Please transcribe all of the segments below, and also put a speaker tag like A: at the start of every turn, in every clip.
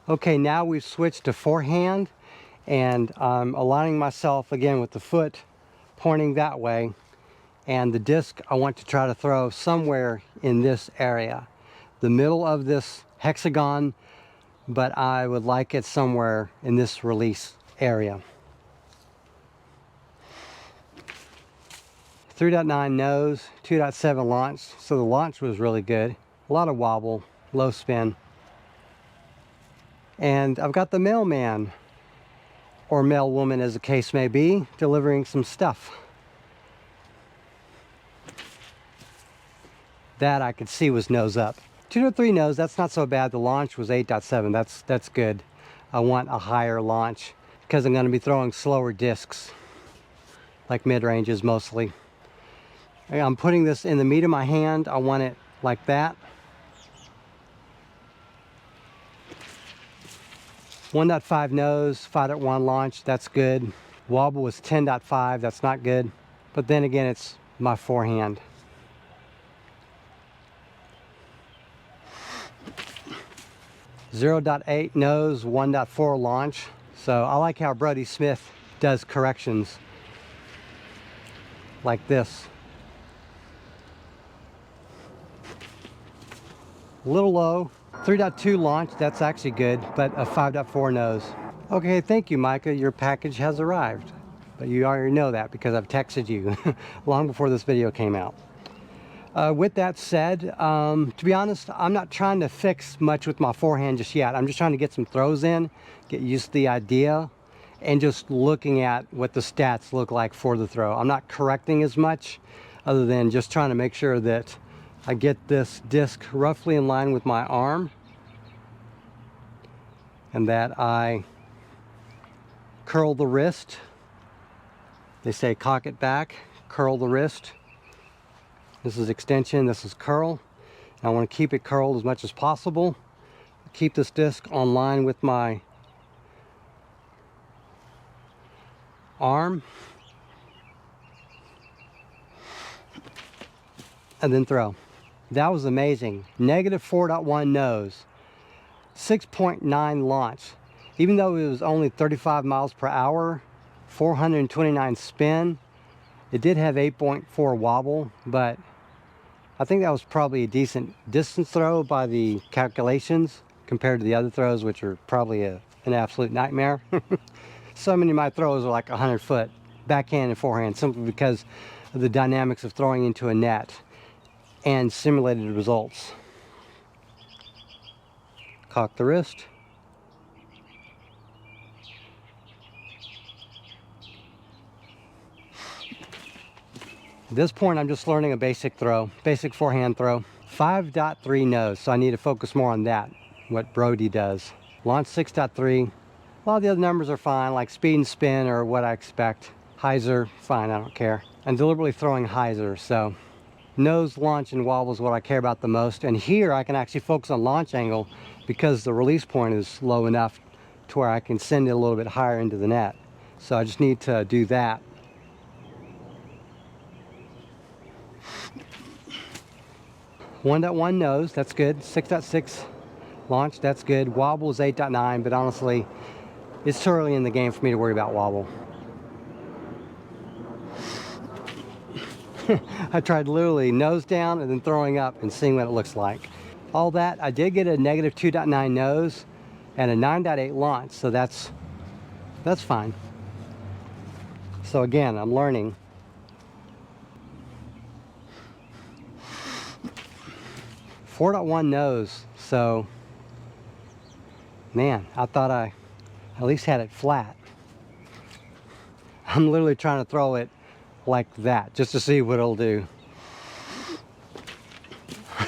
A: Okay, now we've switched to forehand, and I'm aligning myself again with the foot pointing that way, and the disc I want to try to throw somewhere in this area, the middle of this hexagon, but I would like it somewhere in this release area. 3.9 nose, 2.7 launch, so the launch was really good. A lot of wobble, low spin. And I've got the mailman, or mailwoman as the case may be, delivering some stuff. That I could see was nose up. 2.3 nose, that's not so bad. The launch was 8.7, that's good. I want a higher launch because I'm gonna be throwing slower discs, like mid-ranges mostly. I'm putting this in the meat of my hand. I want it like that. 1.5 nose, 5.1 launch, that's good. Wobble was 10.5, that's not good. But then again, it's my forehand. .8 nose, 1.4 launch. So I like how Brody Smith does corrections like this. A little low. 3.2 launch, that's actually good, but a 5.4 nose. Okay, thank you, Micah. Your package has arrived. But you already know that because I've texted you long before this video came out. With that said, to be honest, I'm not trying to fix much with my forehand just yet. I'm just trying to get some throws in, get used to the idea, and just looking at what the stats look like for the throw. I'm not correcting as much, other than just trying to make sure that I get this disc roughly in line with my arm, and that I curl the wrist. They say cock it back, curl the wrist. This is extension, this is curl. I want to keep it curled as much as possible. Keep this disc on line with my arm. And then throw. That was amazing. -4.1 nose, 6.9 launch. Even though it was only 35 miles per hour, 429 spin, it did have 8.4 wobble, but I think that was probably a decent distance throw by the calculations compared to the other throws, which are probably an absolute nightmare. So many of my throws are like 100 foot, backhand and forehand, simply because of the dynamics of throwing into a net and simulated results. Cock the wrist. At this point, I'm just learning a basic throw, basic forehand throw. 5.3 nose, so I need to focus more on that, what Brody does. Launch 6.3. A lot of the other numbers are fine, like speed and spin or what I expect. Hyzer, fine, I don't care. I'm deliberately throwing hyzer, so nose, launch, and wobble is what I care about the most. And here I can actually focus on launch angle because the release point is low enough to where I can send it a little bit higher into the net. So I just need to do that. .1 nose, that's good. 6.6 launch, that's good. Wobble is 8.9, but honestly, it's too early in the game for me to worry about wobble. I tried literally nose down and then throwing up and seeing what it looks like. All that, I did get a -2.9 nose and a 9.8 launch, so that's fine. So again, I'm learning. .4 nose, so man, I thought I at least had it flat. I'm literally trying to throw it like that just to see what it'll do.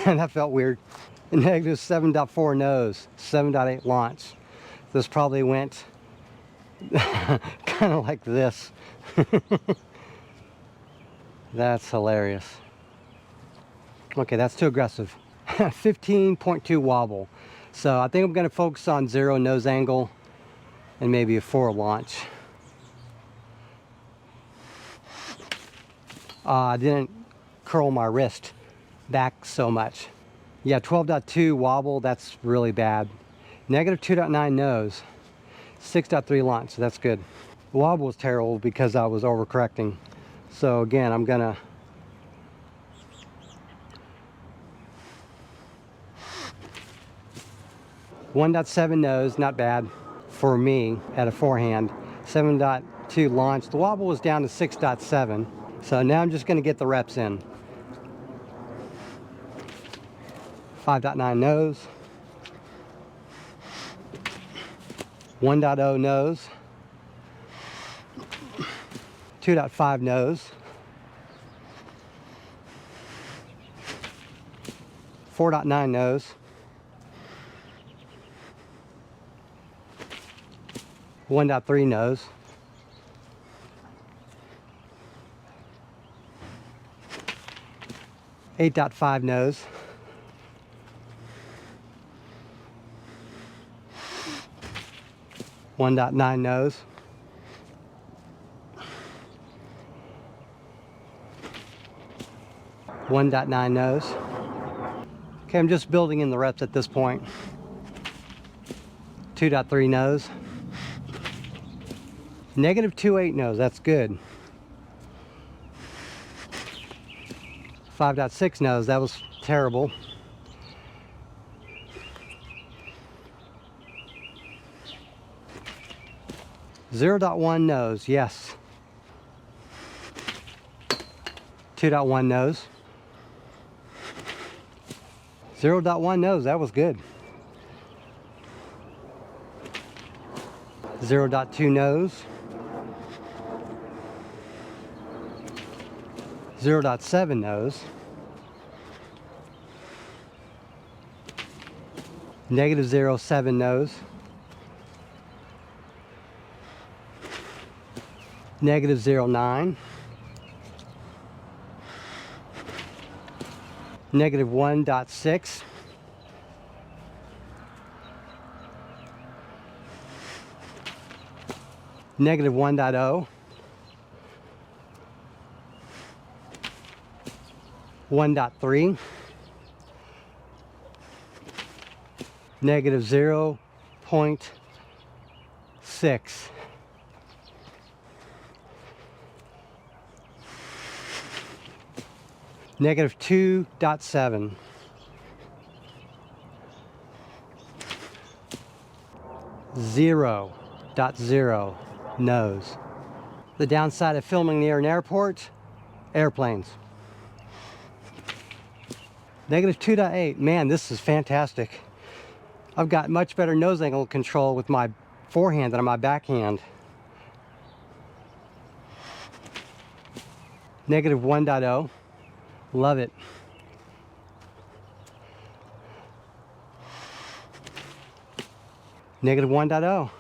A: And that felt weird. -7.4 nose, 7.8 launch. This probably went kind of like this. That's hilarious. Okay, that's too aggressive. 15.2 wobble. So I think I'm going to focus on 0 nose angle and maybe a 4 launch. I didn't curl my wrist back so much. Yeah, 12.2 wobble, that's really bad. Negative 2.9 nose, 6.3 launch, so that's good. The wobble was terrible because I was overcorrecting. So again, I'm gonna .7 nose, not bad for me at a forehand. 7.2 launch. The wobble was down to 6.7. So now I'm just gonna get the reps in. 5.9 nose. 1.0 nose. 2.5 nose. 4.9 nose. 1.3 nose. 8.5 nose. 1.9 nose. 1.9 nose. Okay, I'm just building in the reps at this point. 2.3 nose. Negative 2.8 nose, that's good. 5.6 nose, that was terrible. .1 nose, yes. 2.1 nose. 0.1 nose, that was good. 0.2 nose. 0.7 nose. Negative 0.7 nose. Negative 0.9. Negative 1.6. Negative 1.0. 1.3. Negative 0.6. Negative 2.7. 0.0 nose. The downside of filming near an airport, airplanes. Negative 2.8. Man, this is fantastic. I've got much better nose angle control with my forehand than on my backhand. Negative 1.0. Love it. Negative 1.0.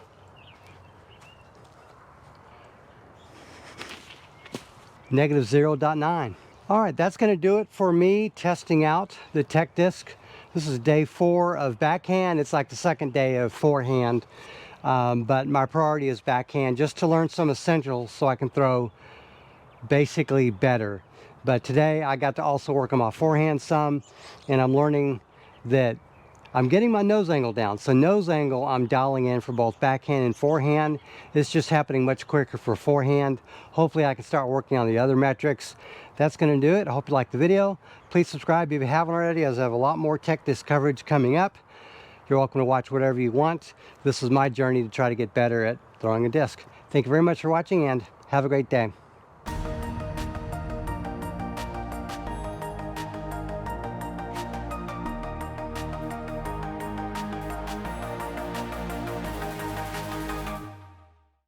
A: Negative 0.9. All right, that's going to do it for me testing out the Tech Disc. This is day 4 of backhand. It's like the second day of forehand, but my priority is backhand just to learn some essentials so I can throw basically better. But today I got to also work on my forehand some, and I'm learning that I'm getting my nose angle down. So nose angle I'm dialing in for both backhand and forehand. It's just happening much quicker for forehand. Hopefully I can start working on the other metrics. That's going to do it. I hope you liked the video. Please subscribe if you haven't already, as I have a lot more Tech Disc coverage coming up. You're welcome to watch whatever you want. This is my journey to try to get better at throwing a disc. Thank you very much for watching, and have a great day.